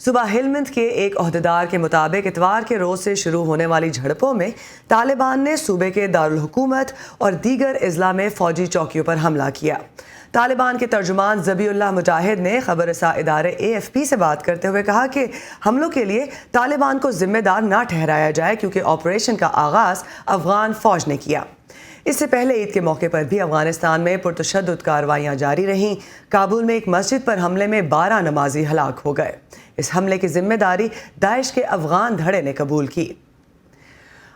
صوبہ ہلمند کے ایک عہدیدار کے مطابق اتوار کے روز سے شروع ہونے والی جھڑپوں میں طالبان نے صوبے کے دارالحکومت اور دیگر اضلاع میں فوجی چوکیوں پر حملہ کیا۔ طالبان کے ترجمان ذبیح اللہ مجاہد نے خبر رساں ادارے AFP سے بات کرتے ہوئے کہا کہ حملوں کے لیے طالبان کو ذمہ دار نہ ٹھہرایا جائے کیونکہ آپریشن کا آغاز افغان فوج نے کیا۔ اس سے پہلے عید کے موقع پر بھی افغانستان میں پرتشدد کارروائیاں جاری رہیں۔ کابل میں ایک مسجد پر حملے میں 12 نمازی ہلاک ہو گئے۔ اس حملے کی ذمہ داری داعش کے افغان دھڑے نے قبول کی۔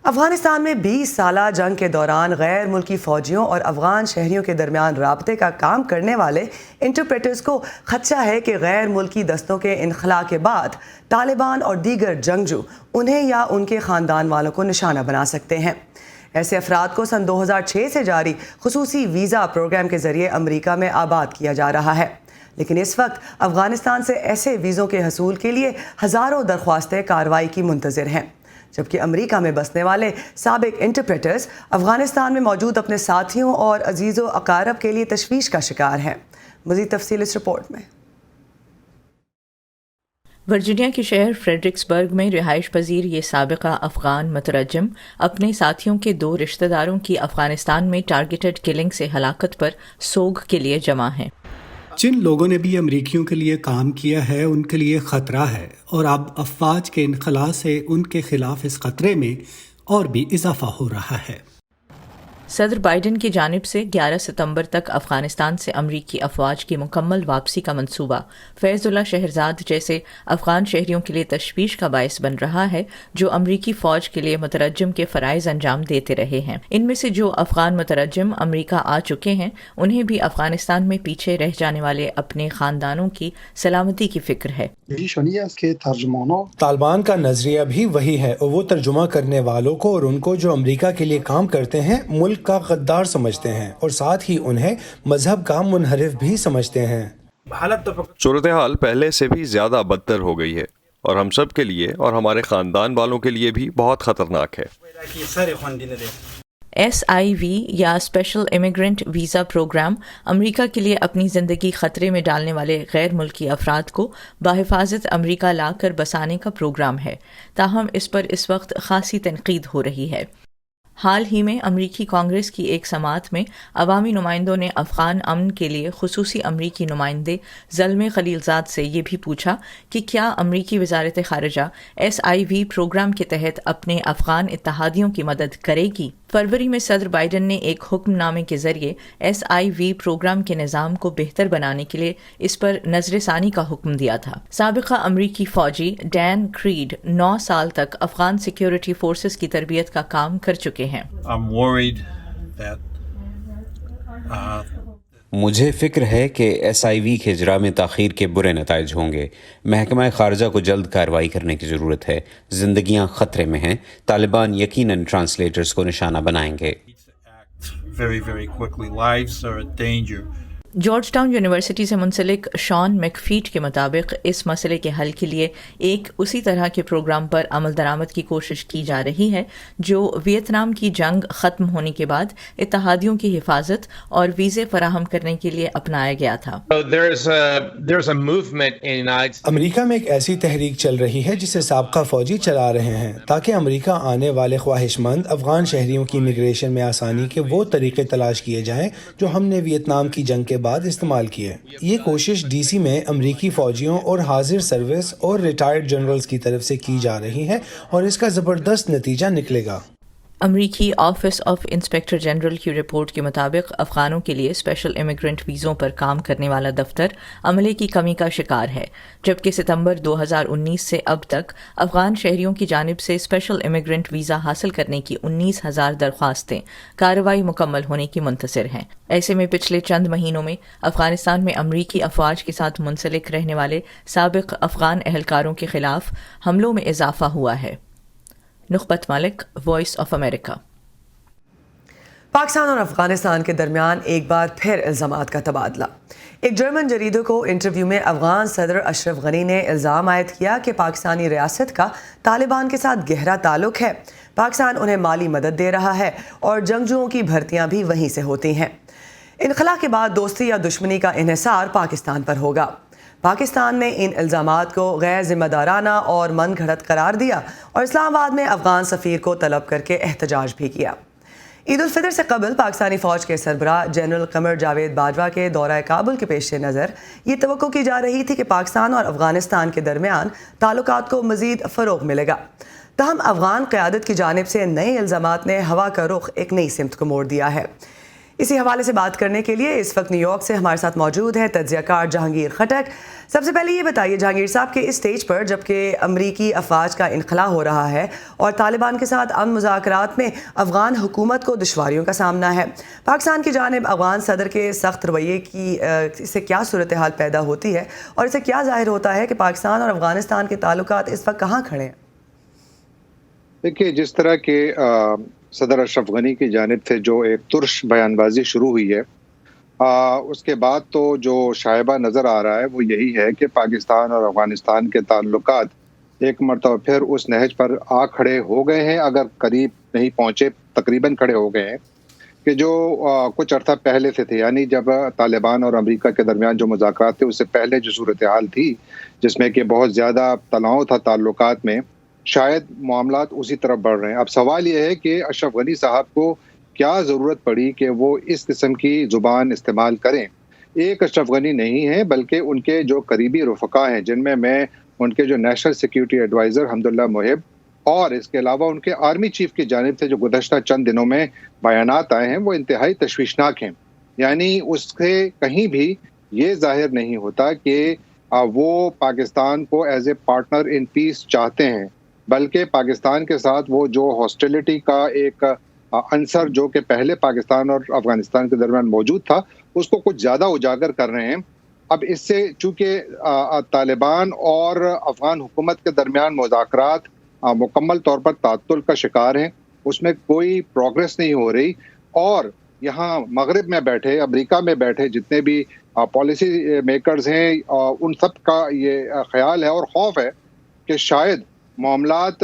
افغانستان میں 20 سالہ جنگ کے دوران غیر ملکی فوجیوں اور افغان شہریوں کے درمیان رابطے کا کام کرنے والے انٹرپریٹرز کو خدشہ ہے کہ غیر ملکی دستوں کے انخلاء کے بعد طالبان اور دیگر جنگجو انہیں یا ان کے خاندان والوں کو نشانہ بنا سکتے ہیں۔ ایسے افراد کو سن 2006 سے جاری خصوصی ویزا پروگرام کے ذریعے امریکہ میں آباد کیا جا رہا ہے، لیکن اس وقت افغانستان سے ایسے ویزوں کے حصول کے لیے ہزاروں درخواستیں کارروائی کی منتظر ہیں، جبکہ امریکہ میں بسنے والے سابق انٹرپریٹرز افغانستان میں موجود اپنے ساتھیوں اور عزیز و اقارب کے لیے تشویش کا شکار ہیں۔ مزید تفصیل اس رپورٹ میں۔ ورجینیا کے شہر فریڈرکسبرگ میں رہائش پذیر یہ سابقہ افغان مترجم اپنے ساتھیوں کے 2 رشتہ داروں کی افغانستان میں ٹارگیٹڈ کلنگ سے ہلاکت پر سوگ کے لیے جمع ہیں۔ جن لوگوں نے بھی امریکیوں کے لیے کام کیا ہے ان کے لیے خطرہ ہے، اور اب افواج کے انخلاء سے ان کے خلاف اس خطرے میں اور بھی اضافہ ہو رہا ہے۔ صدر بائیڈن کی جانب سے 11 ستمبر تک افغانستان سے امریکی افواج کی مکمل واپسی کا منصوبہ فیض اللہ شہرزاد جیسے افغان شہریوں کے لیے تشویش کا باعث بن رہا ہے، جو امریکی فوج کے لیے مترجم کے فرائض انجام دیتے رہے ہیں۔ ان میں سے جو افغان مترجم امریکہ آ چکے ہیں انہیں بھی افغانستان میں پیچھے رہ جانے والے اپنے خاندانوں کی سلامتی کی فکر ہے۔ طالبان کا نظریہ بھی وہی ہے، اور وہ ترجمہ کرنے والوں کو اور ان کو جو امریکہ کے لیے کام کرتے ہیں ملک کا غدار سمجھتے ہیں، اور ساتھ ہی انہیں مذہب کا منحرف بھی سمجھتے ہیں۔ صورتحال پہلے سے بھی زیادہ بدتر ہو گئی ہے اور ہم سب کے لیے اور ہمارے خاندان والوں کے لیے بھی بہت خطرناک ہے۔ SIV یا اسپیشل امیگرنٹ ویزا پروگرام امریکہ کے لیے اپنی زندگی خطرے میں ڈالنے والے غیر ملکی افراد کو بحفاظت امریکہ لا کر بسانے کا پروگرام ہے، تاہم اس پر اس وقت خاصی تنقید ہو رہی ہے۔ حال ہی میں امریکی کانگریس کی ایک سماعت میں عوامی نمائندوں نے افغان امن کے لیے خصوصی امریکی نمائندے زلمے خلیلزاد سے یہ بھی پوچھا کہ کیا امریکی وزارت خارجہ SIV پروگرام کے تحت اپنے افغان اتحادیوں کی مدد کرے گی۔ فروری میں صدر بائیڈن نے ایک حکم نامے کے ذریعے SIV پروگرام کے نظام کو بہتر بنانے کے لیے اس پر نظر ثانی کا حکم دیا تھا۔ سابقہ امریکی فوجی ڈین کریڈ 9 سال تک افغان سیکیورٹی فورسز کی تربیت کا کام کر چکے ہیں۔ مجھے فکر ہے کہ SIV کے اجراء میں تاخیر کے برے نتائج ہوں گے۔ محکمہ خارجہ کو جلد کارروائی کرنے کی ضرورت ہے۔ زندگیاں خطرے میں ہیں۔ طالبان یقیناً ٹرانسلیٹرز کو نشانہ بنائیں گے۔ جارج ٹاؤن یونیورسٹی سے منسلک شان میکفیٹ کے مطابق اس مسئلے کے حل کے لیے ایک اسی طرح کے پروگرام پر عمل درآمد کی کوشش کی جا رہی ہے جو ویتنام کی جنگ ختم ہونے کے بعد اتحادیوں کی حفاظت اور ویزے فراہم کرنے کے لیے اپنایا گیا تھا۔ امریکہ میں ایک ایسی تحریک چل رہی ہے جسے سابقہ فوجی چلا رہے ہیں تاکہ امریکہ آنے والے خواہش مند افغان شہریوں کی امیگریشن میں آسانی کے وہ طریقے تلاش کیے جائیں جو ہم نے ویتنام کی جنگ کے بعد استعمال کیے۔ یہ کوشش DC میں امریکی فوجیوں اور حاضر سروس اور ریٹائرڈ جنرلز کی طرف سے کی جا رہی ہے اور اس کا زبردست نتیجہ نکلے گا۔ امریکی آفس آف انسپیکٹر جنرل کی رپورٹ کے مطابق افغانوں کے لیے اسپیشل امیگرنٹ ویزوں پر کام کرنے والا دفتر عملے کی کمی کا شکار ہے، جبکہ ستمبر 2019 سے اب تک افغان شہریوں کی جانب سے اسپیشل امیگرنٹ ویزا حاصل کرنے کی 19,000 درخواستیں کارروائی مکمل ہونے کی منتظر ہیں۔ ایسے میں پچھلے چند مہینوں میں افغانستان میں امریکی افواج کے ساتھ منسلک رہنے والے سابق افغان اہلکاروں کے خلاف حملوں میں اضافہ ہوا ہے۔ نخبت ملک، وائس آف امریکہ۔ پاکستان اور افغانستان کے درمیان ایک بار پھر الزامات کا تبادلہ۔ ایک جرمن جریدے کو انٹرویو میں افغان صدر اشرف غنی نے الزام عائد کیا کہ پاکستانی ریاست کا طالبان کے ساتھ گہرا تعلق ہے، پاکستان انہیں مالی مدد دے رہا ہے اور جنگجوؤں کی بھرتیاں بھی وہیں سے ہوتی ہیں۔ انخلا کے بعد دوستی یا دشمنی کا انحصار پاکستان پر ہوگا۔ پاکستان نے ان الزامات کو غیر ذمہ دارانہ اور من گھڑت قرار دیا اور اسلام آباد میں افغان سفیر کو طلب کر کے احتجاج بھی کیا۔ عید الفطر سے قبل پاکستانی فوج کے سربراہ جنرل قمر جاوید باجوہ کے دورہ کابل کے پیش نظر یہ توقع کی جا رہی تھی کہ پاکستان اور افغانستان کے درمیان تعلقات کو مزید فروغ ملے گا۔ تاہم افغان قیادت کی جانب سے نئے الزامات نے ہوا کا رخ ایک نئی سمت کو موڑ دیا ہے۔ اسی حوالے سے بات کرنے کے لیے اس وقت نیو یارک سے ہمارے ساتھ موجود ہے تجزیہ کار جہانگیر خٹک۔ سب سے پہلے یہ بتائیے جہانگیر صاحب کہ اس سٹیج پر جبکہ امریکی افواج کا انخلا ہو رہا ہے اور طالبان کے ساتھ امن مذاکرات میں افغان حکومت کو دشواریوں کا سامنا ہے، پاکستان کی جانب افغان صدر کے سخت رویے کی اس سے کیا صورتحال پیدا ہوتی ہے اور اسے کیا ظاہر ہوتا ہے کہ پاکستان اور افغانستان کے تعلقات اس وقت کہاں کھڑے ہیں؟ دیکھیے، جس طرح کے صدر اشرف غنی کی جانب سے جو ایک ترش بیان بازی شروع ہوئی ہے، اس کے بعد تو جو شائبہ نظر آ رہا ہے وہ یہی ہے کہ پاکستان اور افغانستان کے تعلقات ایک مرتبہ پھر اس نہج پر آ کھڑے ہو گئے ہیں، اگر قریب نہیں پہنچے تقریباً کھڑے ہو گئے ہیں، کہ جو کچھ عرصہ پہلے سے تھے، یعنی جب طالبان اور امریکہ کے درمیان جو مذاکرات تھے اس سے پہلے جو صورتحال تھی جس میں کہ بہت زیادہ تناؤ تھا تعلقات میں، شاید معاملات اسی طرف بڑھ رہے ہیں۔ اب سوال یہ ہے کہ اشرف غنی صاحب کو کیا ضرورت پڑی کہ وہ اس قسم کی زبان استعمال کریں۔ ایک اشرف غنی نہیں ہے بلکہ ان کے جو قریبی رفقا ہیں، جن میں ان کے جو نیشنل سیکیورٹی ایڈوائزر حمداللہ محب اور اس کے علاوہ ان کے آرمی چیف کی جانب سے جو گزشتہ چند دنوں میں بیانات آئے ہیں وہ انتہائی تشویشناک ہیں۔ یعنی اس سے کہیں بھی یہ ظاہر نہیں ہوتا کہ وہ پاکستان کو ایز اے پارٹنر ان پیس چاہتے ہیں، بلکہ پاکستان کے ساتھ وہ جو ہاسٹیلٹی کا ایک عنصر جو کہ پہلے پاکستان اور افغانستان کے درمیان موجود تھا اس کو کچھ زیادہ اجاگر کر رہے ہیں۔ اب اس سے چونکہ طالبان اور افغان حکومت کے درمیان مذاکرات مکمل طور پر تعطل کا شکار ہیں، اس میں کوئی پروگرس نہیں ہو رہی، اور یہاں مغرب میں بیٹھے، امریکہ میں بیٹھے جتنے بھی پالیسی میکرز ہیں ان سب کا یہ خیال ہے اور خوف ہے کہ شاید معاملات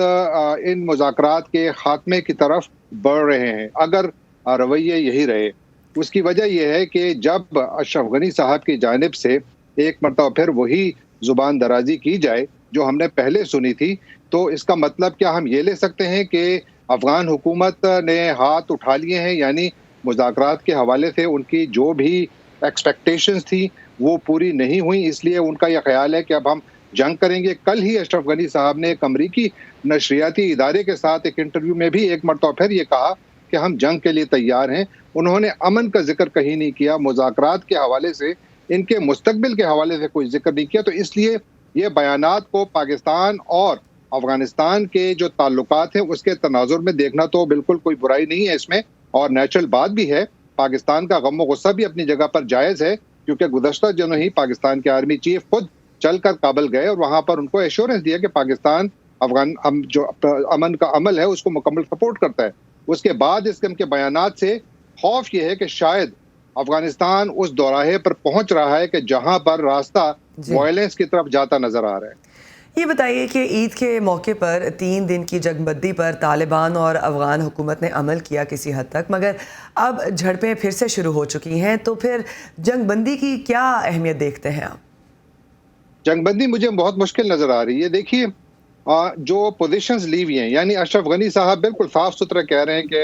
ان مذاکرات کے خاتمے کی طرف بڑھ رہے ہیں اگر رویے یہی رہے۔ اس کی وجہ یہ ہے کہ جب اشرف غنی صاحب کی جانب سے ایک مرتبہ پھر وہی زبان درازی کی جائے جو ہم نے پہلے سنی تھی، تو اس کا مطلب کیا ہم یہ لے سکتے ہیں کہ افغان حکومت نے ہاتھ اٹھا لیے ہیں، یعنی مذاکرات کے حوالے سے ان کی جو بھی ایکسپیکٹیشنز تھی وہ پوری نہیں ہوئی، اس لیے ان کا یہ خیال ہے کہ اب ہم جنگ کریں گے۔ کل ہی اشرف غنی صاحب نے ایک امریکی نشریاتی ادارے کے ساتھ ایک انٹرویو میں بھی ایک مرتبہ پھر یہ کہا کہ ہم جنگ کے لیے تیار ہیں۔ انہوں نے امن کا ذکر کہیں نہیں کیا، مذاکرات کے حوالے سے، ان کے مستقبل کے حوالے سے کوئی ذکر نہیں کیا۔ تو اس لیے یہ بیانات کو پاکستان اور افغانستان کے جو تعلقات ہیں اس کے تناظر میں دیکھنا تو بالکل کوئی برائی نہیں ہے اس میں، اور نیچرل بات بھی ہے۔ پاکستان کا غم و غصہ بھی اپنی جگہ پر جائز ہے، کیونکہ گزشتہ دنوں ہی پاکستان کے آرمی چیف خود چل کر کابل گئے اور وہاں پر ان کو ایشورنس دیا کہ پاکستان افغان جو امن کا عمل ہے اس کو مکمل سپورٹ کرتا ہے۔ اس کے بعد اس قسم کے بیانات سے خوف یہ ہے کہ شاید افغانستان اس دوراہے پر پہنچ رہا ہے کہ جہاں پر راستہ وائلنس کی طرف جاتا نظر آ رہا ہے۔ یہ بتائیے کہ عید کے موقع پر 3 دن کی جنگ بندی پر طالبان اور افغان حکومت نے عمل کیا کسی حد تک، مگر اب جھڑپیں پھر سے شروع ہو چکی ہیں، تو پھر جنگ بندی کی کیا اہمیت دیکھتے ہیں آپ؟ جنگ بندی مجھے بہت مشکل نظر آ رہی ہے۔ دیکھیے، جو پوزیشنز لی ہوئی ہیں، یعنی اشرف غنی صاحب بالکل صاف ستھرا کہہ رہے ہیں کہ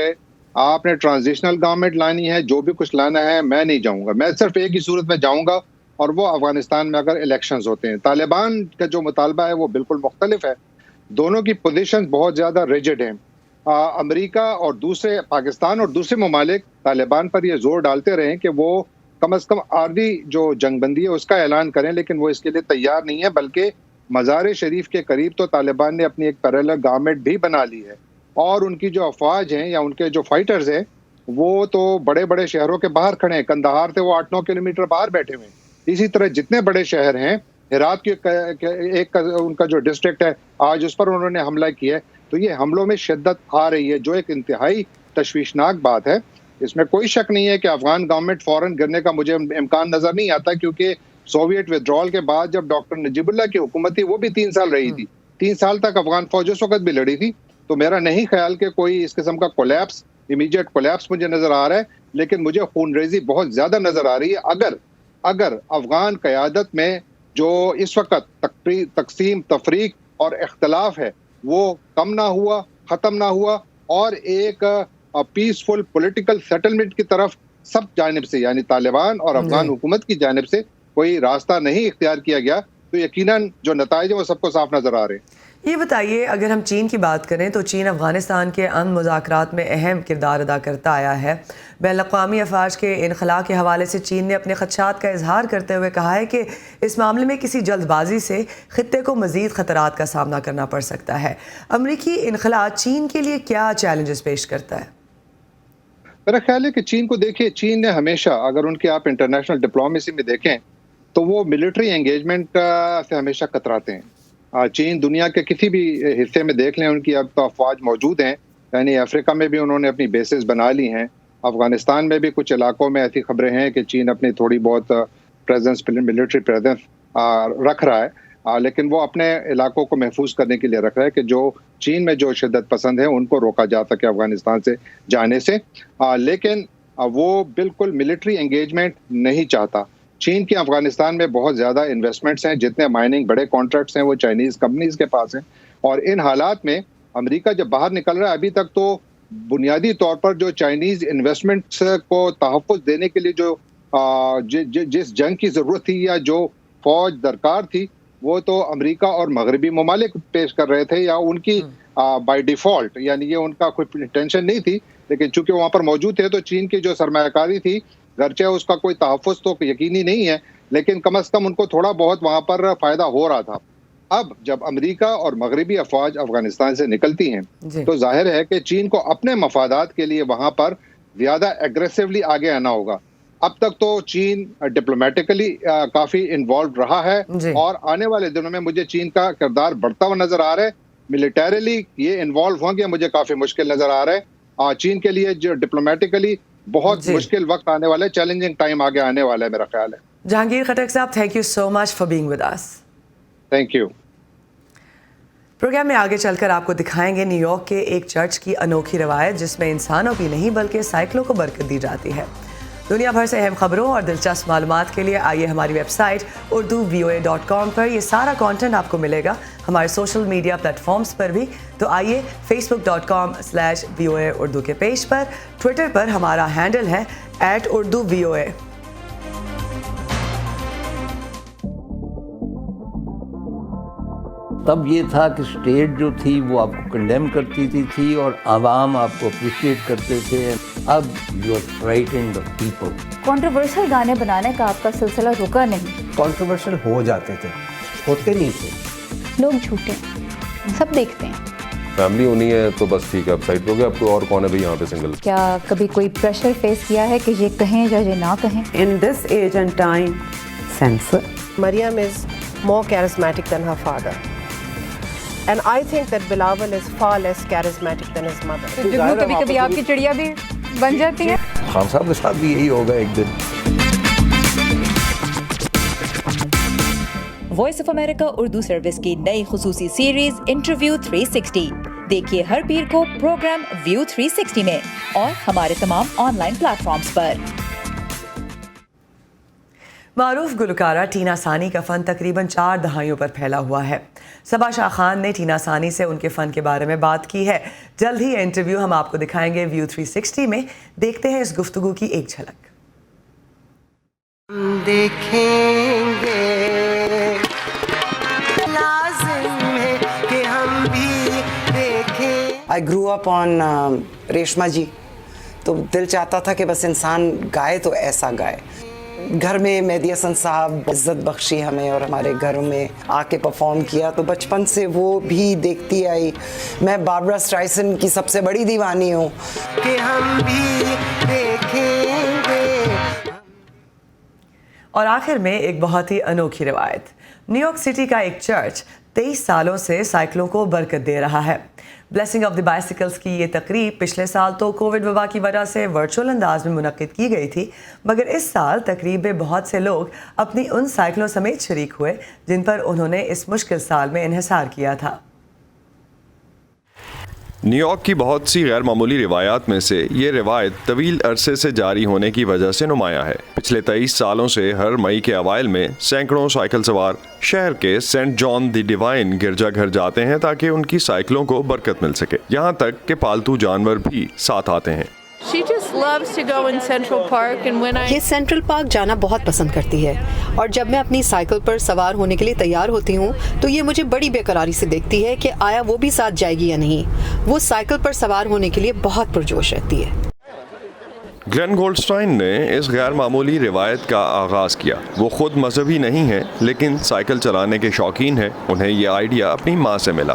آپ نے ٹرانزیشنل گورنمنٹ لانی ہے، جو بھی کچھ لانا ہے میں نہیں جاؤں گا، میں صرف ایک ہی صورت میں جاؤں گا، اور وہ افغانستان میں اگر الیکشنز ہوتے ہیں۔ طالبان کا جو مطالبہ ہے وہ بالکل مختلف ہے، دونوں کی پوزیشنز بہت زیادہ ریجڈ ہیں۔ امریکہ اور دوسرے پاکستان اور دوسرے ممالک طالبان پر یہ زور ڈالتے رہے کہ وہ کم از کم عارضی جو جنگ بندی ہے اس کا اعلان کریں، لیکن وہ اس کے لیے تیار نہیں ہے، بلکہ مزار شریف کے قریب تو طالبان نے اپنی ایک پیرالل گورنمنٹ بھی بنا لی ہے، اور ان کی جو افواج ہیں یا ان کے جو فائٹرز ہیں وہ تو بڑے بڑے شہروں کے باہر کھڑے ہیں، قندھار سے وہ 8-9 کلومیٹر باہر بیٹھے ہوئے ہیں۔ اسی طرح جتنے بڑے شہر ہیں، ہرات کے ایک ان کا جو ڈسٹرکٹ ہے آج اس پر انہوں نے حملہ کیا ہے، تو یہ حملوں میں شدت آ رہی ہے جو ایک انتہائی تشویشناک بات ہے۔ اس میں کوئی شک نہیں ہے کہ افغان گورنمنٹ فوراً گرنے کا مجھے امکان نظر نہیں آتا، کیونکہ سوویٹ ودرول کے بعد جب ڈاکٹر نجیب اللہ کی حکومت تھی وہ بھی 3 سال رہی تھی، 3 سال تک افغان فوج اس وقت بھی لڑی تھی، تو میرا نہیں خیال کہ کوئی اس قسم کا کولیپس، امیڈیٹ کولیپس مجھے نظر آ رہا ہے، لیکن مجھے خون ریزی بہت زیادہ نظر آ رہی ہے اگر افغان قیادت میں جو اس وقت تقسیم تفریق اور اختلاف ہے وہ کم نہ ہوا، ختم نہ ہوا، اور ایک پیسفل پولیٹیکل سیٹلمنٹ کی طرف سب جانب سے، یعنی طالبان اور افغان حکومت کی جانب سے کوئی راستہ نہیں اختیار کیا گیا، تو یقیناً جو نتائج ہیں وہ سب کو صاف نظر آ رہے ہیں۔ یہ بتائیے، اگر ہم چین کی بات کریں تو چین افغانستان کے امن مذاکرات میں اہم کردار ادا کرتا آیا ہے۔ بین الاقوامی افواج کے انخلاء کے حوالے سے چین نے اپنے خدشات کا اظہار کرتے ہوئے کہا ہے کہ اس معاملے میں کسی جلد بازی سے خطے کو مزید خطرات کا سامنا کرنا پڑ سکتا ہے۔ امریکی انخلاء چین کے لیے کیا چیلنجز پیش کرتا ہے؟ میرا خیال ہے کہ چین کو دیکھیے، چین نے ہمیشہ، اگر ان کے آپ انٹرنیشنل ڈپلومیسی میں دیکھیں تو وہ ملٹری انگیجمنٹ سے ہمیشہ کتراتے ہیں۔ چین دنیا کے کسی بھی حصے میں دیکھ لیں، ان کی اب تو افواج موجود ہیں، یعنی افریقہ میں بھی انہوں نے اپنی بیسز بنا لی ہیں، افغانستان میں بھی کچھ علاقوں میں ایسی خبریں ہیں کہ چین اپنی تھوڑی بہت ملٹری پریزنس رکھ رہا ہے، لیکن وہ اپنے علاقوں کو محفوظ کرنے کے لیے رکھ رہا ہے کہ جو چین میں جو شدت پسند ہیں ان کو روکا جا سکے افغانستان سے جانے سے، لیکن وہ بالکل ملٹری انگیجمنٹ نہیں چاہتا۔ چین کے افغانستان میں بہت زیادہ انویسٹمنٹس ہیں، جتنے مائننگ بڑے کانٹریکٹس ہیں وہ چائنیز کمپنیز کے پاس ہیں، اور ان حالات میں امریکا جب باہر نکل رہا ہے، ابھی تک تو بنیادی طور پر جو چائنیز انویسٹمنٹس کو تحفظ دینے کے لیے جو جس جنگ کی ضرورت تھی یا جو فوج درکار تھی وہ تو امریکہ اور مغربی ممالک پیش کر رہے تھے، یا ان کی بائی ڈیفالٹ، یعنی یہ ان کا کوئی انٹینشن نہیں تھی، لیکن چونکہ وہاں پر موجود تھے تو چین کی جو سرمایہ کاری تھی، گرچہ اس کا کوئی تحفظ تو یقینی نہیں ہے، لیکن کم از کم ان کو تھوڑا بہت وہاں پر فائدہ ہو رہا تھا۔ اب جب امریکہ اور مغربی افواج افغانستان سے نکلتی ہیں تو ظاہر ہے کہ چین کو اپنے مفادات کے لیے وہاں پر زیادہ ایگریسولی آگے آنا ہوگا۔ اب تک تو چین ڈپلومیٹکلی کافی انوالوڈ رہا ہے، اور آنے والے دنوں میں مجھے چین کا کردار بڑھتا ہوا نظر آ رہا ہے۔ ملیٹریلی یہ انوالو ہوں گے مجھے کافی مشکل نظر آ رہا ہے۔ چین کے لیے جو ڈپلومیٹکلی بہت مشکل وقت آنے والا ہے، چیلنجنگ ٹائم آگے آنے والا ہے میرا خیال ہے۔ جہانگیر خٹک صاحب، thank you so much for being with us. Thank you. Programme میں آگے چل کر آپ کو دکھائیں گے نیو یارک کے ایک چرچ کی انوکھی روایت، جس میں انسانوں کی نہیں بلکہ سائیکلوں کو برکت دی جاتی ہے۔ دنیا بھر سے اہم خبروں اور دلچسپ معلومات کے لیے آئیے ہماری ویب سائٹ urduvoa.com پر، یہ سارا کانٹینٹ آپ کو ملے گا ہمارے سوشل میڈیا پلیٹ فارمز پر بھی، تو آئیے facebook.com/VOA اردو کے پیج پر، ٹویٹر پر ہمارا ہینڈل ہے @urduvoa۔ تب یہ تھا کہ اسٹیٹ جو تھی وہ آپ کو کنڈیم کرتی تھی اور عوام آپ کو اپریشیٹ کرتے تھے۔ اب you are frightened of people. Controversial گانے بنانے کا آپ کا سلسلہ رکا نہیں۔ کنٹروورشل ہو جاتے تھے، ہوتے نہیں تھے۔ لوگ جھوٹے سب دیکھتے ہیں۔ فیملی ہونی ہے تو بس ٹھیک ہے، اب سائڈ پہ ہو گیا، اب کوئی اور کون ہے بھائی یہاں پہ سنگل؟ کیا کبھی کوئی پریشر فیس کیا ہے کہ یہ کہیں یا یہ نہ کہیں؟ In this age and time, censor. Maryam is more charismatic than her father. And I think that Bilawal is far less charismatic than his mother. جگنو کبھی کبھی آپ کی چڑیا بھی بن جاتی ہے۔ خان صاحب کے ساتھ بھی یہی ہوگا ایک دن۔ Voice of America Urdu service کی نئی خصوصی سیریز انٹرویو 360 دیکھیے ہر پیر کو پروگرام ویو 360 میں اور ہمارے تمام آن لائن پلیٹ فارمز پر۔ معروف گلوکارہ ٹینا سانی کا فن تقریباً 4 دہائیوں پر پھیلا ہوا ہے۔ صبا شاہ خان نے ٹینا سانی سے ان کے فن کے بارے میں بات کی ہے۔ جلد ہی یہ انٹرویو ہم آپ کو دکھائیں گے ویو 360 میں، دیکھتے ہیں اس گفتگو کی ایک جھلک۔ دیکھیں گے لازم ہے کہ ہم بھی دیکھیں۔ I grew up on Reshma جی، تو دل چاہتا تھا کہ بس انسان گائے تو ایسا گائے۔ گھر میں مہدی حسن صاحب عزت بخشی ہمیں اور ہمارے گھروں میں آ کے پرفارم کیا، تو بچپن سے وہ بھی دیکھتی آئی۔ میں باربرا اسٹرائسن کی سب سے بڑی دیوانی ہوں۔ کہ ہم بھی دیکھیں گے۔ اور آخر میں ایک بہت ہی انوکھی روایت۔ نیو یارک سٹی کا ایک چرچ 23 سالوں سے سائیکلوں کو برکت دے رہا ہے۔ بلیسنگ آف دی بائسیکلز کی یہ تقریب پچھلے سال تو کووڈ وبا کی وجہ سے ورچوئل انداز میں منعقد کی گئی تھی، مگر اس سال تقریب میں بہت سے لوگ اپنی ان سائیکلوں سمیت شریک ہوئے جن پر انہوں نے اس مشکل سال میں انحصار کیا تھا۔ نیو یارک کی بہت سی غیر معمولی روایات میں سے یہ روایت طویل عرصے سے جاری ہونے کی وجہ سے نمایاں ہے۔ پچھلے 23 سالوں سے ہر مئی کے اوائل میں سینکڑوں سائیکل سوار شہر کے سینٹ جان دی ڈیوائن گرجا گھر جاتے ہیں تاکہ ان کی سائیکلوں کو برکت مل سکے، یہاں تک کہ پالتو جانور بھی ساتھ آتے ہیں۔ یہ سینٹرل پارک جانا بہت پسند کرتی ہے، اور جب میں اپنی سائیکل پر سوار ہونے کے لیے تیار ہوتی ہوں تو یہ مجھے بڑی بے قراری سے دیکھتی ہے کہ آیا وہ بھی ساتھ جائے گی یا نہیں۔ وہ سائیکل پر سوار ہونے کے لیے بہت پرجوش رہتی ہے۔ گلین گولڈسٹائن نے اس غیر معمولی روایت کا آغاز کیا۔ وہ خود مذہبی نہیں ہیں لیکن سائیکل چلانے کے شوقین ہیں۔ انہیں یہ آئیڈیا اپنی ماں سے ملا۔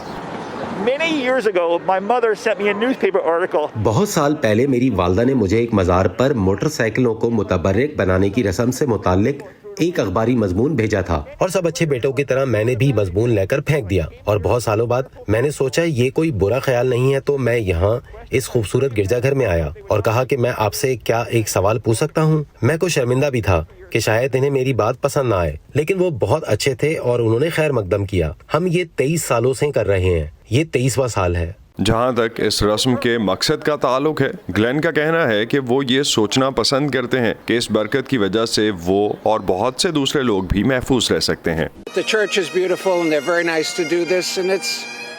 بہت سال پہلے میری والدہ نے مجھے ایک مزار پر موٹر سائیکلوں کو متبرک بنانے کی رسم سے متعلق ایک اخباری مضمون بھیجا تھا، اور سب اچھے بیٹوں کی طرح میں نے بھی مضمون لے کر پھینک دیا، اور بہت سالوں بعد میں نے سوچا یہ کوئی برا خیال نہیں ہے، تو میں یہاں اس خوبصورت گرجا گھر میں آیا اور کہا کہ میں آپ سے کیا ایک سوال پوچھ سکتا ہوں۔ میں کو شرمندہ بھی تھا کہ شاید انہیں میری بات پسند نہ آئے، لیکن وہ بہت اچھے تھے اور انہوں نے خیر مقدم کیا۔ ہم یہ 23 سالوں سے کر رہے ہیں، یہ 23واں سال ہے۔ جہاں تک اس رسم کے مقصد کا تعلق ہے، گلین کا کہنا ہے کہ وہ یہ سوچنا پسند کرتے ہیں کہ اس برکت کی وجہ سے وہ اور بہت سے دوسرے لوگ بھی محفوظ رہ سکتے ہیں۔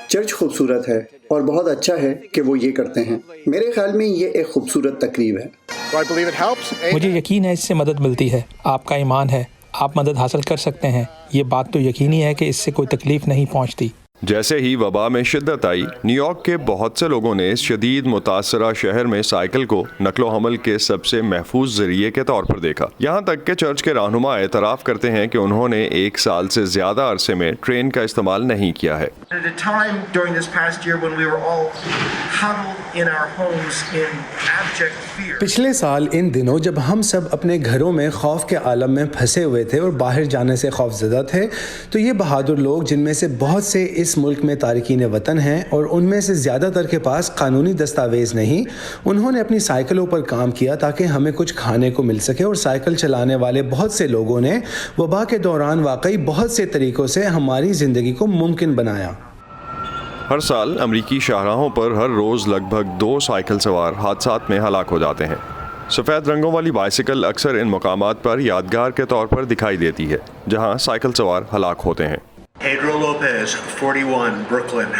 چرچ خوبصورت ہے اور بہت اچھا ہے کہ وہ یہ کرتے ہیں۔ میرے خیال میں یہ ایک خوبصورت تقریب ہے۔ مجھے یقین ہے اس سے مدد ملتی ہے۔ آپ کا ایمان ہے، آپ مدد حاصل کر سکتے ہیں۔ یہ بات تو یقینی ہے کہ اس سے کوئی تکلیف نہیں پہنچتی۔ جیسے ہی وبا میں شدت آئی، نیو یارک کے بہت سے لوگوں نے اس شدید متاثرہ شہر میں سائیکل کو نقل و حمل کے سب سے محفوظ ذریعے کے طور پر دیکھا۔ یہاں تک کہ چرچ کے رہنما اعتراف کرتے ہیں کہ انہوں نے 1 سال سے زیادہ عرصے میں ٹرین کا استعمال نہیں کیا ہے۔ پچھلے سال ان دنوں جب ہم سب اپنے گھروں میں خوف کے عالم میں پھنسے ہوئے تھے اور باہر جانے سے خوف زدہ تھے، تو یہ بہادر لوگ، جن میں سے بہت سے اس ملک میں تارکین وطن ہیں اور ان میں سے زیادہ تر کے پاس قانونی دستاویز نہیں، انہوں نے اپنی سائیکلوں پر کام کیا تاکہ ہمیں کچھ کھانے کو مل سکے، اور سائیکل چلانے والے بہت سے لوگوں نے وبا کے دوران واقعی بہت سے طریقوں سے ہماری زندگی کو ممکن بنایا۔ ہر سال امریکی شاہراہوں پر ہر روز لگ بھگ 2 سائیکل سوار حادثات میں ہلاک ہو جاتے ہیں۔ سفید رنگوں والی بائسیکل اکثر ان مقامات پر یادگار کے طور پر دکھائی دیتی ہے جہاں سائیکل سوار ہلاک ہوتے ہیں۔ Pedro Lopez, 41, Brooklyn.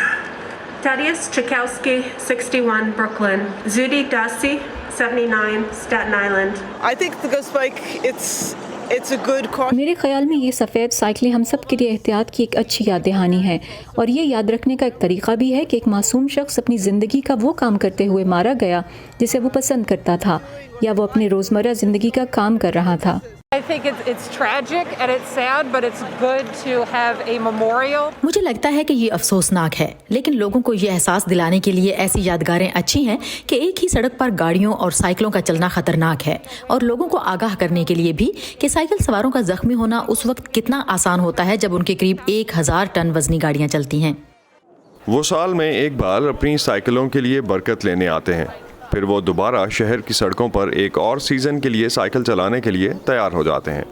Tadeusz Czekowski, 61, Brooklyn. Zudi Dasi, 79, Staten Island. I think the Ghost Bike, it's a good cause. میرے خیال میں یہ سفید سائیکلیں ہم سب کے لیے احتیاط کی ایک اچھی یاد دہانی ہے، اور یہ یاد رکھنے کا ایک طریقہ بھی ہے کہ ایک معصوم شخص اپنی زندگی کا وہ کام کرتے ہوئے مارا گیا جسے وہ پسند کرتا تھا، یا وہ اپنے روزمرہ زندگی کا کام کر رہا تھا۔ I think it's tragic and it's sad, but it's good to have a memorial. مجھے لگتا ہے کہ یہ افسوسناک ہے، لیکن لوگوں کو یہ احساس دلانے کے لیے ایسی یادگاریں اچھی ہیں کہ ایک ہی سڑک پر گاڑیوں اور سائیکلوں کا چلنا خطرناک ہے، اور لوگوں کو آگاہ کرنے کے لیے بھی کہ سائیکل سواروں کا زخمی ہونا اس وقت کتنا آسان ہوتا ہے جب ان کے قریب 1000 ٹن وزنی گاڑیاں چلتی ہیں۔ وہ سال میں ایک بار اپنی سائیکلوں کے لیے برکت لینے آتے ہیں، پھر وہ دوبارہ شہر کی سڑکوں پر ایک اور سیزن کے لیے سائیکل چلانے کے لیے تیار ہو جاتے ہیں۔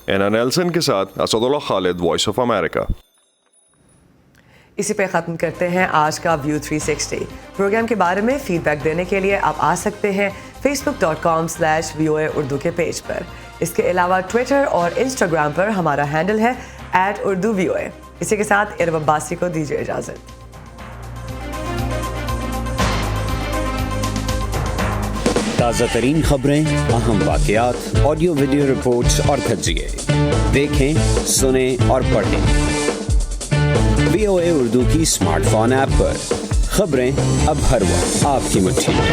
اینا نیلسن کے ساتھ اسد اللہ خالد، وائس آف امریکہ۔ اسی پہ ختم کرتے ہیں آج کا ویو 360۔ پروگرام کے بارے میں فیڈ بیک دینے کے لیے آپ آ سکتے ہیں facebook.com/VOA اردو کے پیج پر۔ اس کے علاوہ ٹویٹر اور انسٹاگرام پر ہمارا ہینڈل ہے @UrduVOA۔ اسی کے ساتھ ارب عباسی کو دیجیے اجازت۔ تازہ ترین خبریں، اہم واقعات، آڈیو ویڈیو رپورٹس اور تجزیے دیکھیں، سنیں اور پڑھیں VOA اردو کی اسمارٹ فون ایپ پر۔ خبریں اب ہر وقت آپ کی مٹھی میں۔